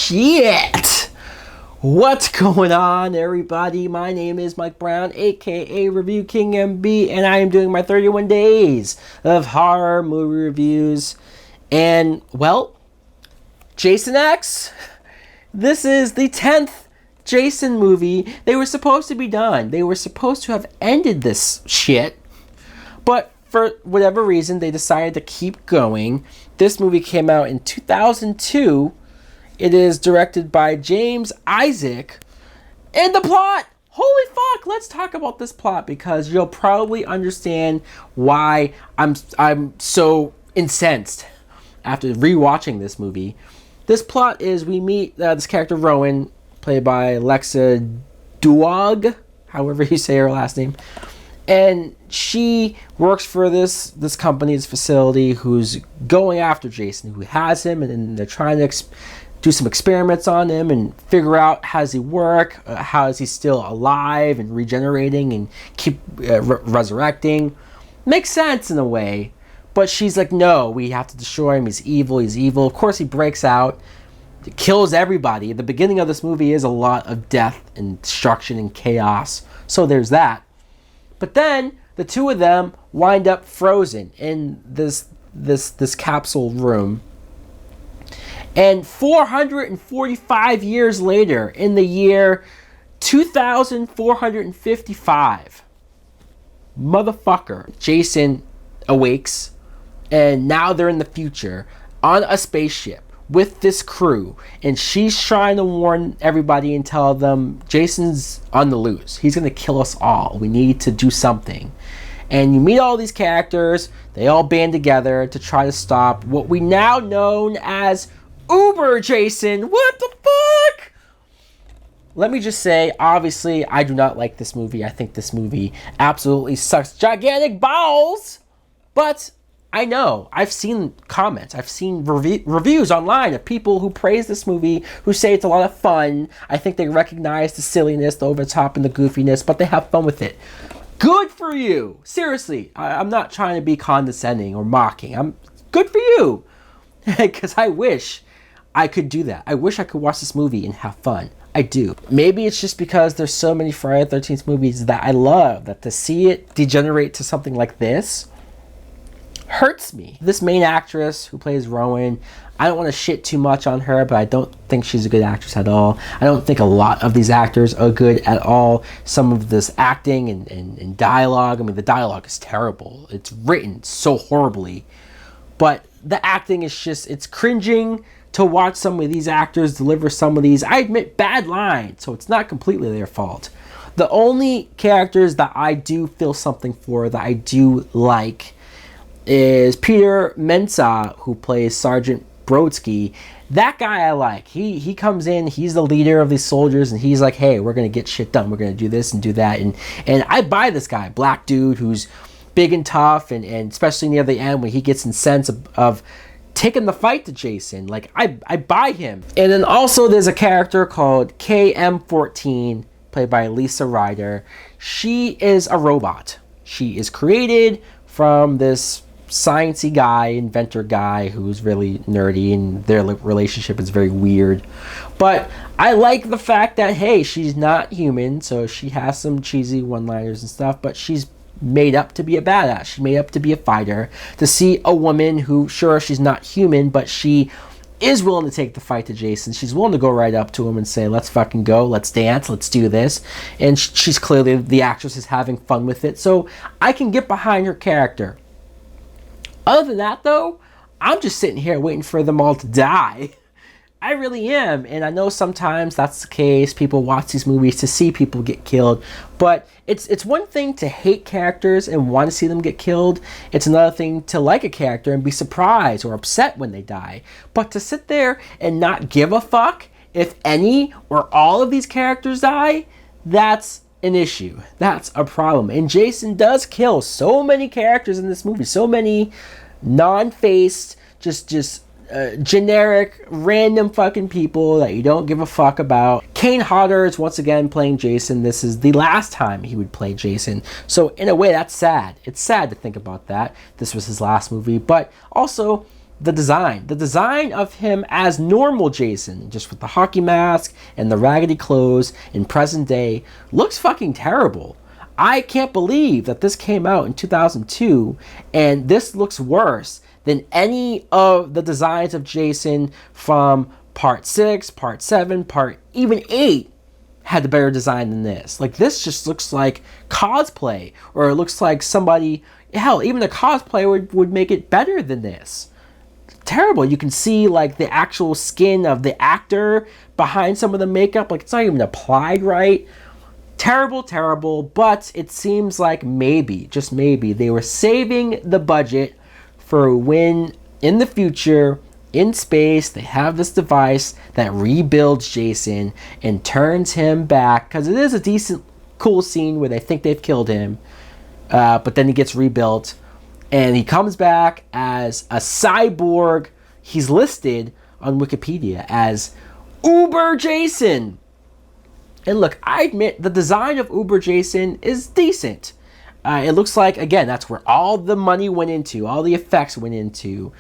Shit! What's going on, everybody? My name is Mike Brown, aka ReviewKingMB, and I am doing my 31 days of horror movie reviews. And, well, Jason X. This is the 10th Jason movie. They were supposed to be done. They were supposed to have ended this shit. But for whatever reason, they decided to keep going. This movie came out in 2002. It is directed by James Isaac. And the plot! Holy fuck! Let's talk about this plot because you'll probably understand why I'm so incensed after rewatching this movie. This plot is we meet this character Rowan, played by Alexa Duog, however you say her last name. And she works for this company, this facility, who's going after Jason, who has him, and they're trying to do some experiments on him and figure out how does he work, how is he still alive and regenerating and keep resurrecting. Makes sense in a way, but she's like, no, we have to destroy him. He's evil. Of course, he breaks out, kills everybody. The beginning of this movie is a lot of death and destruction and chaos, so there's that. But then the two of them wind up frozen in this capsule room. And 445 years later, in the year 2455, motherfucker, Jason awakes, and now they're in the future on a spaceship with this crew, and she's trying to warn everybody and tell them Jason's on the loose. He's gonna kill us all. We need to do something. And you meet all these characters. They all band together to try to stop what we now know as Uber Jason. What the fuck? Let me just say, obviously, I do not like this movie. I think this movie absolutely sucks gigantic balls. But I know, I've seen comments, I've seen reviews online of people who praise this movie, who say it's a lot of fun. I think they recognize the silliness, the over the top, and the goofiness, but they have fun with it. Good for you. Seriously, I'm not trying to be condescending or mocking. Good for you. Because I wish I could do that. I wish I could watch this movie and have fun. I do. Maybe it's just because there's so many Friday the 13th movies that I love, that to see it degenerate to something like this hurts me. This main actress who plays Rowan, I don't want to shit too much on her, but I don't think she's a good actress at all. I don't think a lot of these actors are good at all. Some of this acting and dialogue, I mean, the dialogue is terrible. It's written so horribly. But the acting is just, it's cringing to watch some of these actors deliver some of these, I admit, bad lines, so it's not completely their fault. The only characters that I do feel something for, that I do like, is Peter Mensah, who plays Sergeant Brodsky. That guy I like. He comes in, he's the leader of these soldiers, and he's like, hey, we're going to get shit done. We're going to do this and do that. And I buy this guy, black dude, who's big and tough, and especially near the end when he gets incensed of taking the fight to Jason. Like, I buy him. And then also there's a character called KM14, played by Lisa Ryder. She is a robot. She is created from this sciencey guy, inventor guy, who's really nerdy, and their relationship is very weird. But I like the fact that, hey, she's not human, so she has some cheesy one-liners and stuff, but she's made up to be a badass. She's made up to be a fighter. To see a woman who, sure, she's not human, but she is willing to take the fight to Jason. She's willing to go right up to him and say, let's fucking go, let's dance, let's do this. And she's clearly, the actress is having fun with it, so I can get behind her character. Other than that, though, I'm just sitting here waiting for them all to die. I really am, and I know sometimes that's the case. People watch these movies to see people get killed, but it's one thing to hate characters and want to see them get killed. It's another thing to like a character and be surprised or upset when they die. But to sit there and not give a fuck if any or all of these characters die, that's an issue. That's a problem. And Jason does kill so many characters in this movie, so many non-faced, just generic, random fucking people that you don't give a fuck about. Kane Hodder is once again playing Jason. This is the last time he would play Jason. So in a way, that's sad. It's sad to think about that. This was his last movie. But also, the design. The design of him as normal Jason, just with the hockey mask and the raggedy clothes in present day, looks fucking terrible. I can't believe that this came out in 2002 and this looks worse than any of the designs of Jason from part 6, part 7, part even 8 had the better design than this. Like, this just looks like cosplay, or it looks like somebody, hell, even a cosplayer would make it better than this. Terrible. You can see like the actual skin of the actor behind some of the makeup. Like, it's not even applied right. Terrible, terrible. But it seems like maybe, just maybe, they were saving the budget for when in the future, in space, they have this device that rebuilds Jason and turns him back. Because it is a decent, cool scene where they think they've killed him. But then he gets rebuilt. And he comes back as a cyborg. He's listed on Wikipedia as Uber Jason. And look, I admit the design of Uber Jason is decent. It looks like, again, that's where all the money went into, all the effects went into.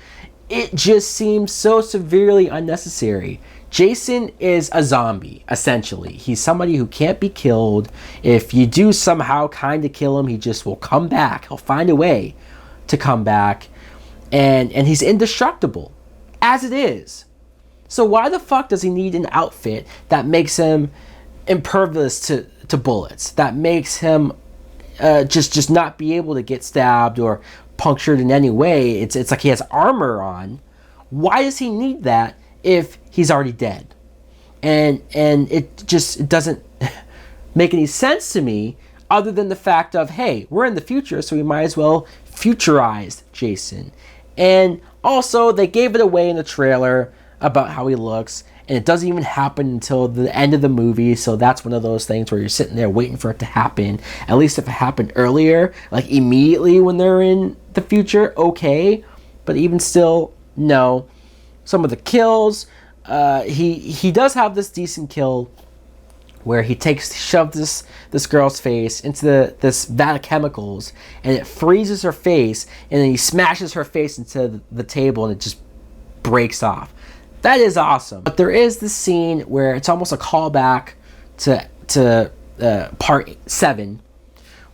It just seems so severely unnecessary. Jason is a zombie, essentially. He's somebody who can't be killed. If you do somehow kind of kill him, he just will come back. He'll find a way to come back. And he's indestructible, as it is. So why the fuck does he need an outfit that makes him impervious to bullets? That makes him just not be able to get stabbed or punctured in any way. It's like he has armor on. Why does he need that if he's already dead? And it doesn't make any sense to me, other than the fact of, hey, we're in the future, so we might as well futurize Jason. And also, they gave it away in the trailer about how he looks, and it doesn't even happen until the end of the movie. So that's one of those things where you're sitting there waiting for it to happen. At least if it happened earlier, like immediately when they're in the future, okay. But even still, no. Some of the kills, he does have this decent kill where he shoves this girl's face into this vat of chemicals, and it freezes her face, and then he smashes her face into the table, and it just breaks off. That is awesome. But there is this scene where it's almost a callback to part 7,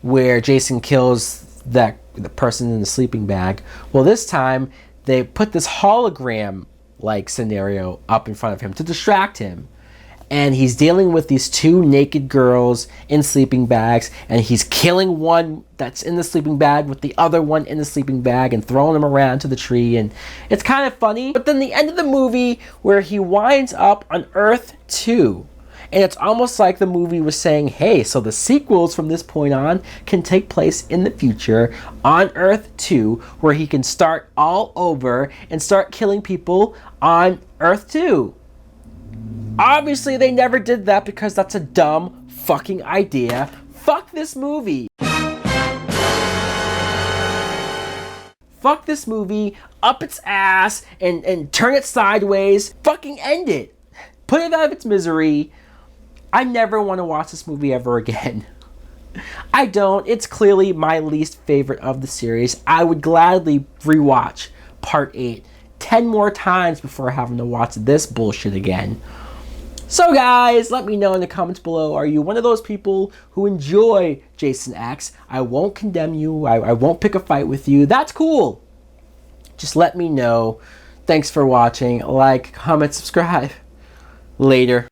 where Jason kills the person in the sleeping bag. Well, this time they put this hologram-like scenario up in front of him to distract him. And he's dealing with these 2 naked girls in sleeping bags, and he's killing one that's in the sleeping bag with the other one in the sleeping bag and throwing them around to the tree, and it's kind of funny. But then the end of the movie, where he winds up on Earth 2, and it's almost like the movie was saying, hey, so the sequels from this point on can take place in the future on Earth 2, where he can start all over and start killing people on Earth 2. Obviously, they never did that because that's a dumb fucking idea. Fuck this movie. Fuck this movie up its ass and turn it sideways. Fucking end it. Put it out of its misery. I never want to watch this movie ever again. I don't. It's clearly my least favorite of the series. I would gladly rewatch part 8 10 more times before having to watch this bullshit again. So guys, let me know in the comments below, are you one of those people who enjoy Jason X? I won't condemn you, I won't pick a fight with you, that's cool. Just let me know. Thanks for watching, like, comment, subscribe. Later.